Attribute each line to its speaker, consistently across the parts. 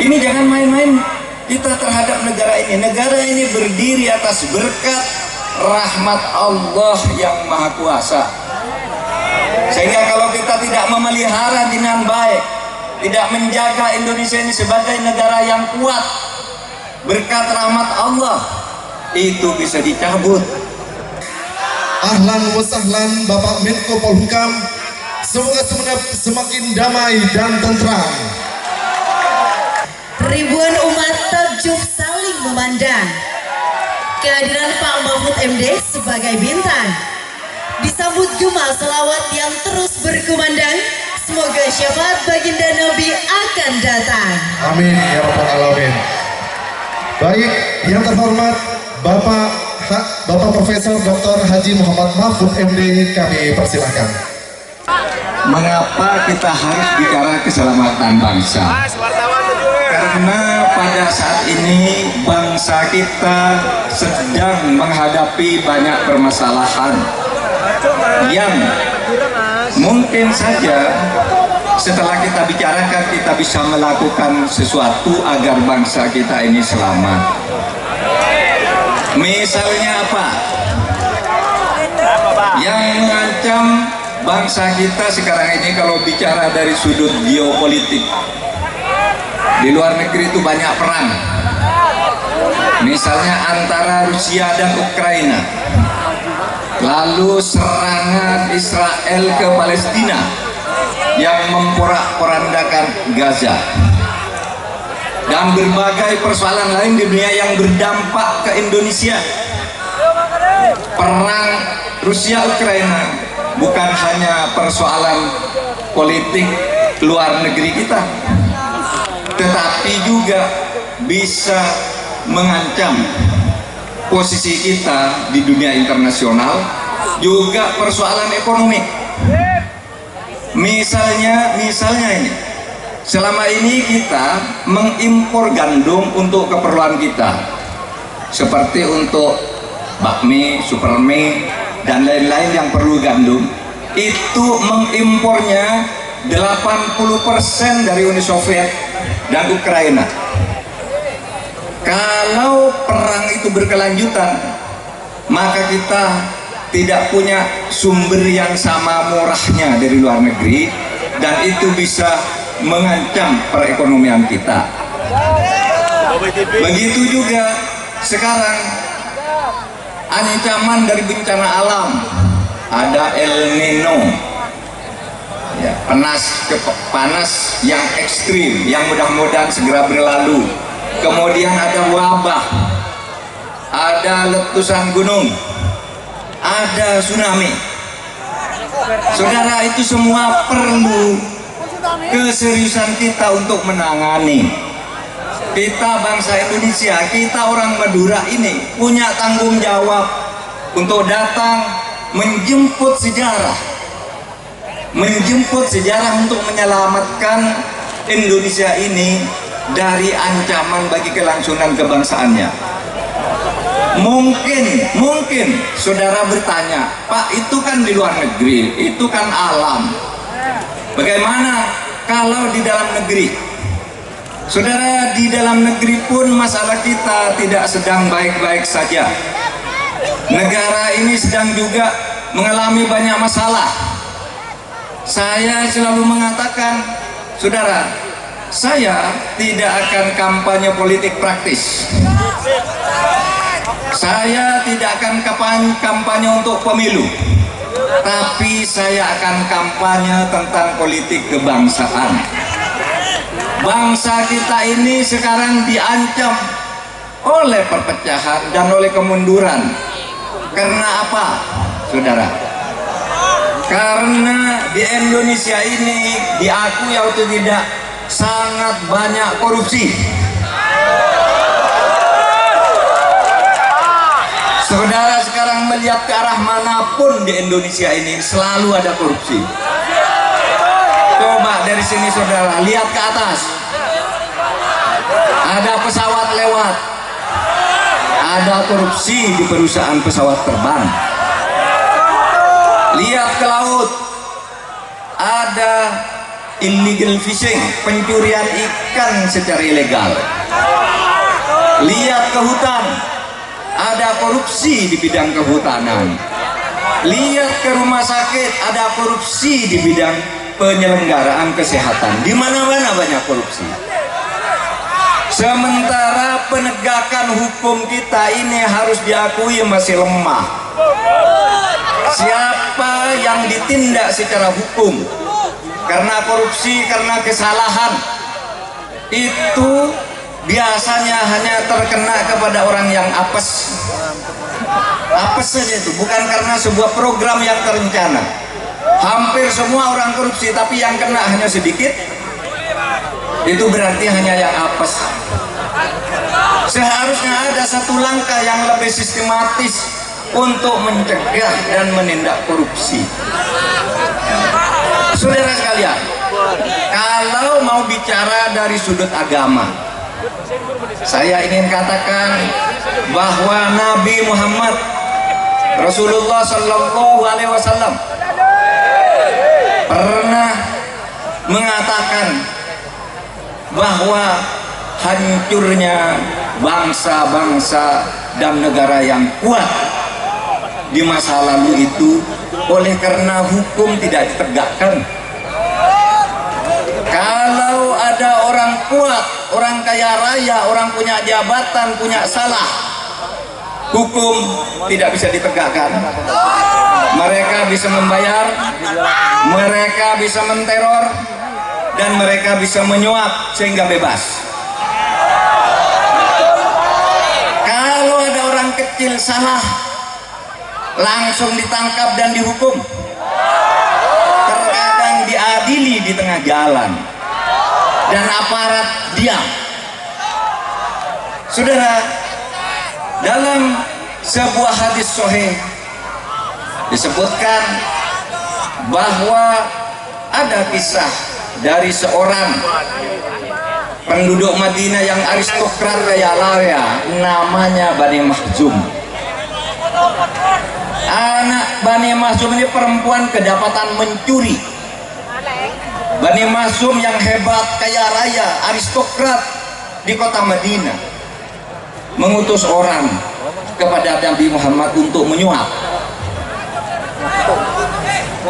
Speaker 1: Ini jangan main-main kita terhadap negara ini. Negara ini berdiri atas berkat rahmat Allah yang Maha Kuasa. Sehingga kalau kita tidak memelihara dengan baik, tidak menjaga Indonesia ini sebagai negara yang kuat, berkat rahmat Allah itu bisa dicabut.
Speaker 2: Ahlan wa sahlan Bapak Menko Polhukam, semoga semakin damai dan tentram.
Speaker 3: Ribuan umat takjub saling memandang kehadiran Pak Mahfud MD sebagai bintang. Disambut gema selawat yang terus berkumandang. Semoga syafaat baginda Nabi akan datang.
Speaker 2: Amin ya rabbal alamin. Baik, yang terhormat Bapak Profesor Dr. Haji Muhammad Mahfud MD, kami persilahkan.
Speaker 1: Mengapa kita harus bicara keselamatan bangsa? Karena pada saat ini bangsa kita sedang menghadapi banyak permasalahan yang mungkin saja setelah kita bicarakan kita bisa melakukan sesuatu agar bangsa kita ini selamat. Misalnya apa? Yang mengancam bangsa kita sekarang ini kalau bicara dari sudut geopolitik, di luar negeri itu banyak perang, misalnya antara Rusia dan Ukraina, lalu serangan Israel ke Palestina yang memporak-porandakan Gaza, dan berbagai persoalan lain di dunia yang berdampak ke Indonesia. Perang Rusia Ukraina bukan hanya persoalan politik luar negeri kita, tetapi juga bisa mengancam posisi kita di dunia internasional, juga persoalan ekonomi. Misalnya ini, selama ini kita mengimpor gandum untuk keperluan kita, seperti untuk bakmi, supermi, dan lain-lain yang perlu gandum. Itu mengimpornya 80% dari Uni Soviet dan Ukraina. Kalau perang itu berkelanjutan, maka kita tidak punya sumber yang sama murahnya dari luar negeri, dan itu bisa mengancam perekonomian kita. Begitu juga sekarang ancaman dari bencana alam, ada El Nino, ya, panas yang ekstrim yang mudah-mudahan segera berlalu. Kemudian ada wabah, ada letusan gunung, ada tsunami. Saudara, itu semua perlu keseriusan kita untuk menangani. Kita bangsa Indonesia, kita orang Madura ini punya tanggung jawab untuk datang menjemput sejarah untuk menyelamatkan Indonesia ini dari ancaman bagi kelangsungan kebangsaannya. Mungkin saudara bertanya, Pak, itu kan di luar negeri, itu kan alam. Bagaimana kalau di dalam negeri? Saudara, di dalam negeri pun masalah kita tidak sedang baik-baik saja. Negara ini sedang juga mengalami banyak masalah. Saya selalu mengatakan, saudara, saya tidak akan kampanye politik praktis. Saya tidak akan kampanye untuk pemilu, tapi saya akan kampanye tentang politik kebangsaan. Bangsa kita ini sekarang diancam oleh perpecahan dan oleh kemunduran. Karena apa, saudara? Karena di Indonesia ini diakui atau tidak sangat banyak korupsi. Saudara sekarang melihat ke arah manapun di Indonesia ini selalu ada korupsi. Coba dari sini saudara lihat ke atas, ada pesawat lewat, ada korupsi di perusahaan pesawat terbang. Lihat ke laut, ada illegal fishing, pencurian ikan secara ilegal. Lihat ke hutan, ada korupsi di bidang kehutanan. Lihat ke rumah sakit, ada korupsi di bidang penyelenggaraan kesehatan. Di mana-mana banyak korupsi. Sementara penegakan hukum kita ini harus diakui masih lemah. Siapa yang ditindak secara hukum karena korupsi, karena kesalahan, itu biasanya hanya terkena kepada orang yang apes. Apes saja itu, bukan karena sebuah program yang terencana. Hampir semua orang korupsi, tapi yang kena hanya sedikit. Itu berarti hanya yang apes. Seharusnya ada satu langkah yang lebih sistematis untuk mencegah dan menindak korupsi. Saudara sekalian, kalau mau bicara dari sudut agama, saya ingin katakan bahwa Nabi Muhammad Rasulullah Sallallahu Alaihi Wasallam pernah mengatakan bahwa hancurnya bangsa-bangsa dan negara yang kuat di masa lalu itu oleh karena hukum tidak ditegakkan. Kalau ada orang kuat, orang kaya raya, orang punya jabatan, punya salah, hukum tidak bisa ditegakkan. Mereka bisa membayar, mereka bisa menteror, dan mereka bisa menyuap sehingga bebas. Kalau ada orang kecil salah, langsung ditangkap dan dihukum. Terkadang diadili di tengah jalan dan aparat diam. Saudara, dalam sebuah hadis sahih disebutkan bahwa ada kisah dari seorang penduduk Madinah yang aristokrat kaya raya, namanya Bani Makhzum. Anak Bani Makhzum ini perempuan kedapatan mencuri. Bani Makhzum yang hebat, kaya raya, aristokrat di kota Madinah mengutus orang kepada Nabi Muhammad untuk menyuap.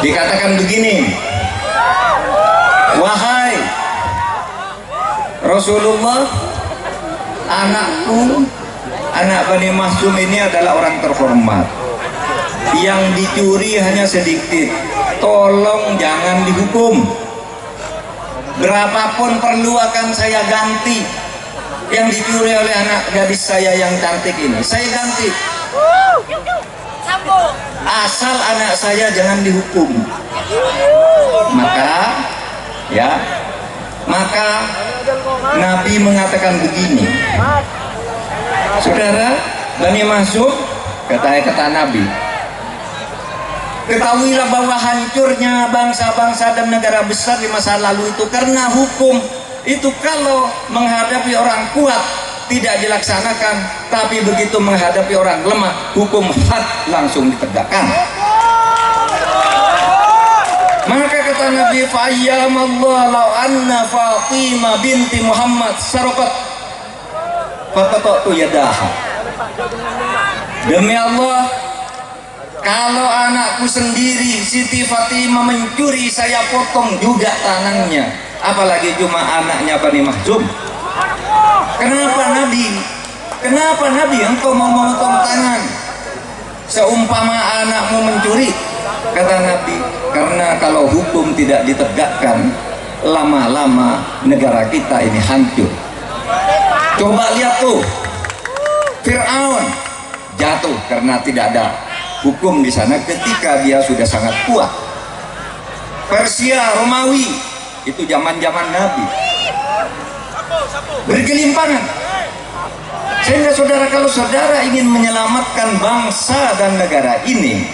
Speaker 1: Dikatakan begini, wahai Rasulullah, anakku, anak Bani Makhzum ini adalah orang terhormat. Yang dicuri hanya sedikit, tolong jangan dihukum. Berapapun perlu akan saya ganti. Yang dicuri oleh anak gadis saya yang cantik ini, saya ganti. Asal anak saya jangan dihukum. Maka Nabi mengatakan begini, saudara Bani Makhzum, kata Nabi, ketahuilah bahwa hancurnya bangsa-bangsa dan negara besar di masa lalu itu karena hukum itu kalau menghadapi orang kuat tidak dilaksanakan, tapi begitu menghadapi orang lemah, hukum had langsung ditegakkan. Maka kata Nabi, fa'ayyamallah law anna Fatimah binti Muhammad sarqat faqata'tu yadaha. Demi Allah, kalau anakku sendiri Siti Fatimah mencuri, saya potong juga tangannya, apalagi cuma anaknya Bani Makhzum. Kenapa Nabi? Kenapa Nabi engkau mau memotong tangan seumpama anakmu mencuri? Kata Nabi, karena kalau hukum tidak ditegakkan, lama-lama negara kita ini hancur. Coba lihat tuh, Fir'aun jatuh karena tidak ada hukum di sana ketika dia sudah sangat kuat. Persia, Romawi, itu zaman-zaman Nabi, bergelimpangan. Sehingga saudara, kalau saudara ingin menyelamatkan bangsa dan negara ini,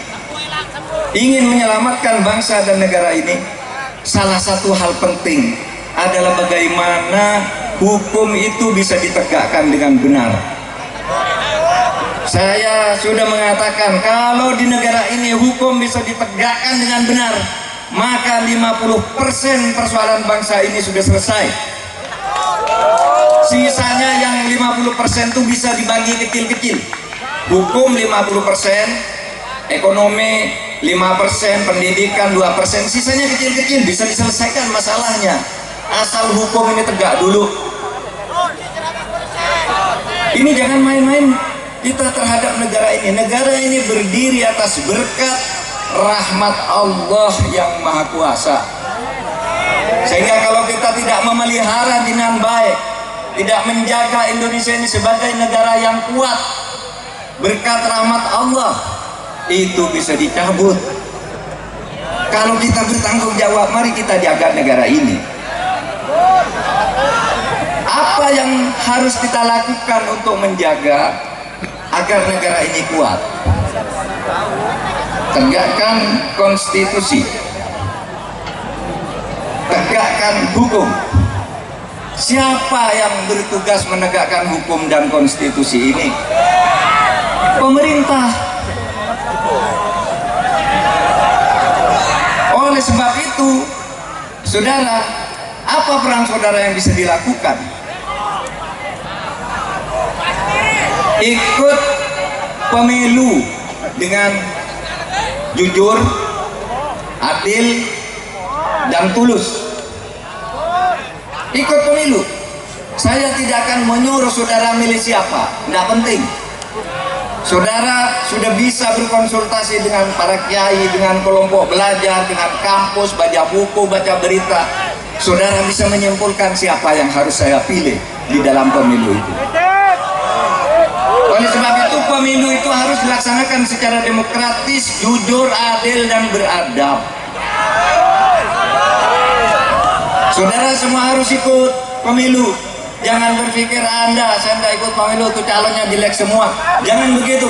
Speaker 1: salah satu hal penting adalah bagaimana hukum itu bisa ditegakkan dengan benar. Saya sudah mengatakan, kalau di negara ini hukum bisa ditegakkan dengan benar, maka 50% persoalan bangsa ini sudah selesai. Sisanya yang 50% itu bisa dibagi kecil-kecil. Hukum 50%, ekonomi 5%, pendidikan 2%, sisanya kecil-kecil bisa diselesaikan masalahnya. Asal hukum ini tegak dulu. Ini jangan main-main kita terhadap negara ini. Negara ini berdiri atas berkat rahmat Allah yang Maha Kuasa. Sehingga kalau kita tidak memelihara dengan baik, tidak menjaga Indonesia ini sebagai negara yang kuat, berkat rahmat Allah itu bisa dicabut. Kalau kita bertanggung jawab, mari kita jaga negara ini. Apa yang harus kita lakukan untuk menjaga agar negara ini kuat? Tegakkan konstitusi, tegakkan hukum. Siapa yang bertugas menegakkan hukum dan konstitusi ini? Pemerintah. Oleh sebab itu, saudara, apa peran saudara yang bisa dilakukan? Ikut pemilu dengan jujur, adil, dan tulus. Ikut pemilu. Saya tidak akan menyuruh saudara milih siapa, tidak penting. Saudara sudah bisa berkonsultasi dengan para kiai, dengan kelompok belajar, dengan kampus, baca buku, baca berita. Saudara bisa menyimpulkan siapa yang harus saya pilih di dalam pemilu itu. Oleh sebab itu, pemilu itu harus dilaksanakan secara demokratis, jujur, adil, dan beradab. Saudara semua harus ikut pemilu. Jangan berpikir saya tidak ikut pemilu, itu calonnya jelek semua. Jangan begitu.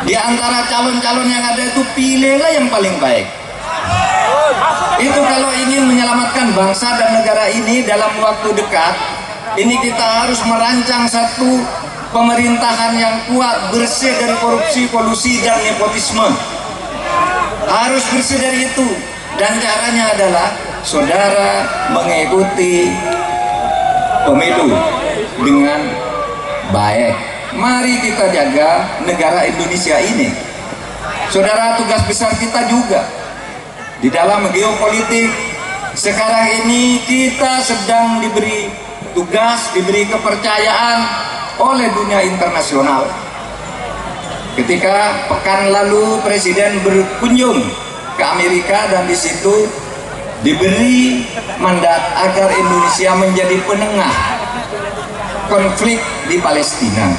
Speaker 1: Di antara calon-calon yang ada itu, pilihlah yang paling baik. Itu kalau ingin menyelamatkan bangsa dan negara ini dalam waktu dekat, ini kita harus merancang satu pemerintahan yang kuat, bersih dari korupsi, kolusi, dan nepotisme. Harus bersih dari itu. Dan caranya adalah saudara mengikuti pemilu dengan baik. Mari kita jaga negara Indonesia ini. Saudara, tugas besar kita juga di dalam geopolitik. Sekarang ini kita sedang diberi tugas, diberi kepercayaan oleh dunia internasional. Ketika pekan lalu Presiden berkunjung ke Amerika dan di situ diberi mandat agar Indonesia menjadi penengah konflik di Palestina.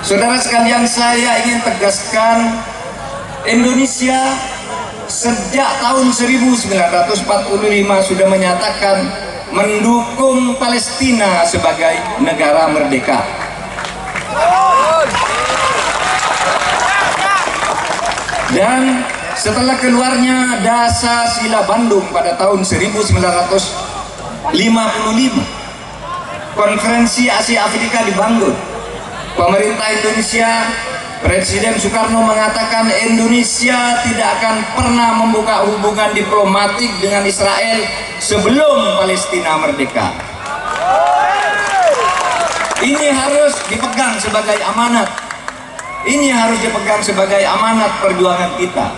Speaker 1: Saudara sekalian, saya ingin tegaskan, Indonesia sejak tahun 1945 sudah menyatakan mendukung Palestina sebagai negara merdeka. Dan setelah keluarnya Dasar Sila Bandung pada tahun 1955, Konferensi Asia Afrika dibangun. Pemerintah Indonesia, Presiden Soekarno mengatakan Indonesia tidak akan pernah membuka hubungan diplomatik dengan Israel sebelum Palestina merdeka. Ini harus dipegang sebagai amanat. Ini harus dipegang sebagai amanat perjuangan kita.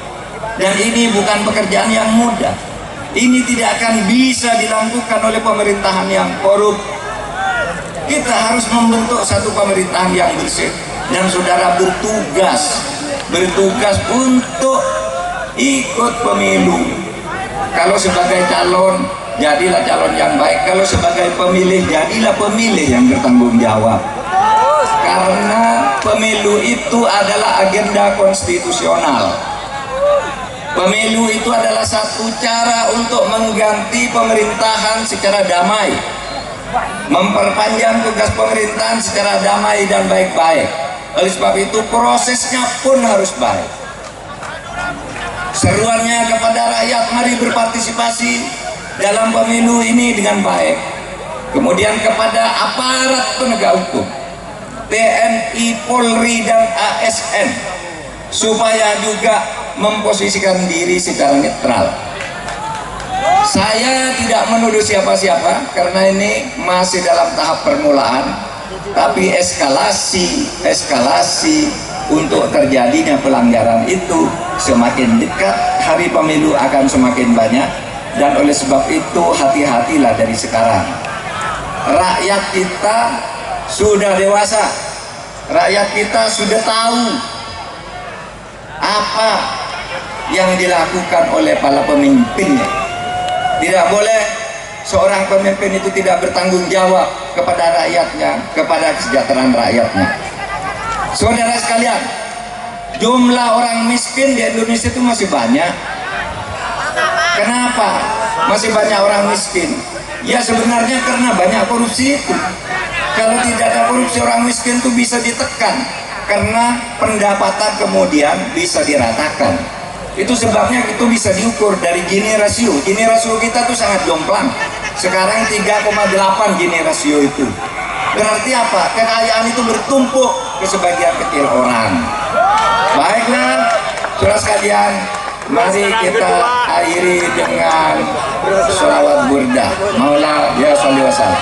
Speaker 1: Dan ini bukan pekerjaan yang mudah. Ini tidak akan bisa dilakukan oleh pemerintahan yang korup. Kita harus membentuk satu pemerintahan yang bersih. Dan saudara bertugas untuk ikut pemilu. Kalau sebagai calon, jadilah calon yang baik. Kalau sebagai pemilih, jadilah pemilih yang bertanggung jawab. Karena pemilu itu adalah agenda konstitusional. Pemilu itu adalah satu cara untuk mengganti pemerintahan secara damai, memperpanjang tugas pemerintahan secara damai dan baik-baik. Oleh sebab itu prosesnya pun harus baik. Seruannya kepada rakyat, mari berpartisipasi dalam pemilu ini dengan baik. Kemudian kepada aparat penegak hukum, TNI, Polri, dan ASN, supaya juga memposisikan diri secara netral. Saya tidak menuduh siapa-siapa karena ini masih dalam tahap permulaan, tapi eskalasi untuk terjadinya pelanggaran itu semakin dekat hari pemilu akan semakin banyak, dan oleh sebab itu hati-hatilah dari sekarang. Rakyat kita sudah dewasa, rakyat kita sudah tahu apa yang dilakukan oleh para pemimpinnya. Tidak boleh seorang pemimpin itu tidak bertanggung jawab kepada rakyatnya, kepada kesejahteraan rakyatnya. Saudara sekalian, jumlah orang miskin di Indonesia itu masih banyak. Kenapa masih banyak orang miskin? Ya sebenarnya karena banyak korupsi itu. Kalau tidak ada korupsi, orang miskin itu bisa ditekan karena pendapatan kemudian bisa diratakan. Itu sebabnya itu bisa diukur dari Gini rasio. Gini rasio kita tuh sangat jomplang. Sekarang 3,8 Gini rasio itu. Berarti apa? Kekayaan itu bertumpuk ke sebagian kecil orang. Baiklah, saudara sekalian, mari kita akhiri dengan sholawat burda. Maula ya sholli wa sallam.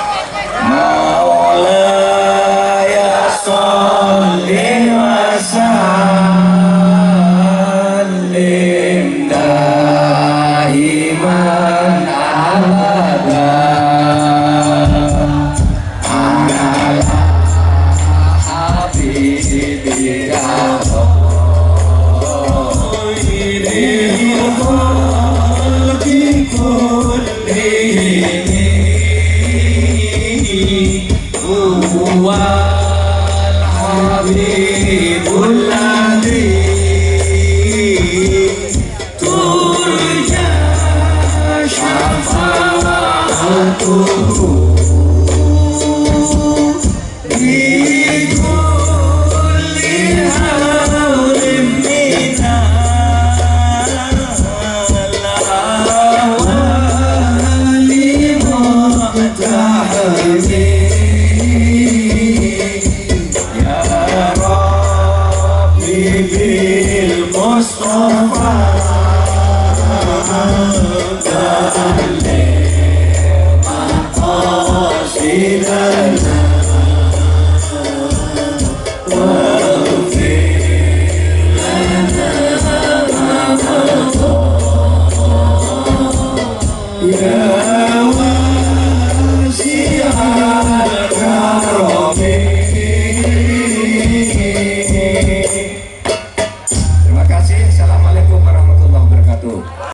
Speaker 1: Maula ya sholli wa sallam. Yeah.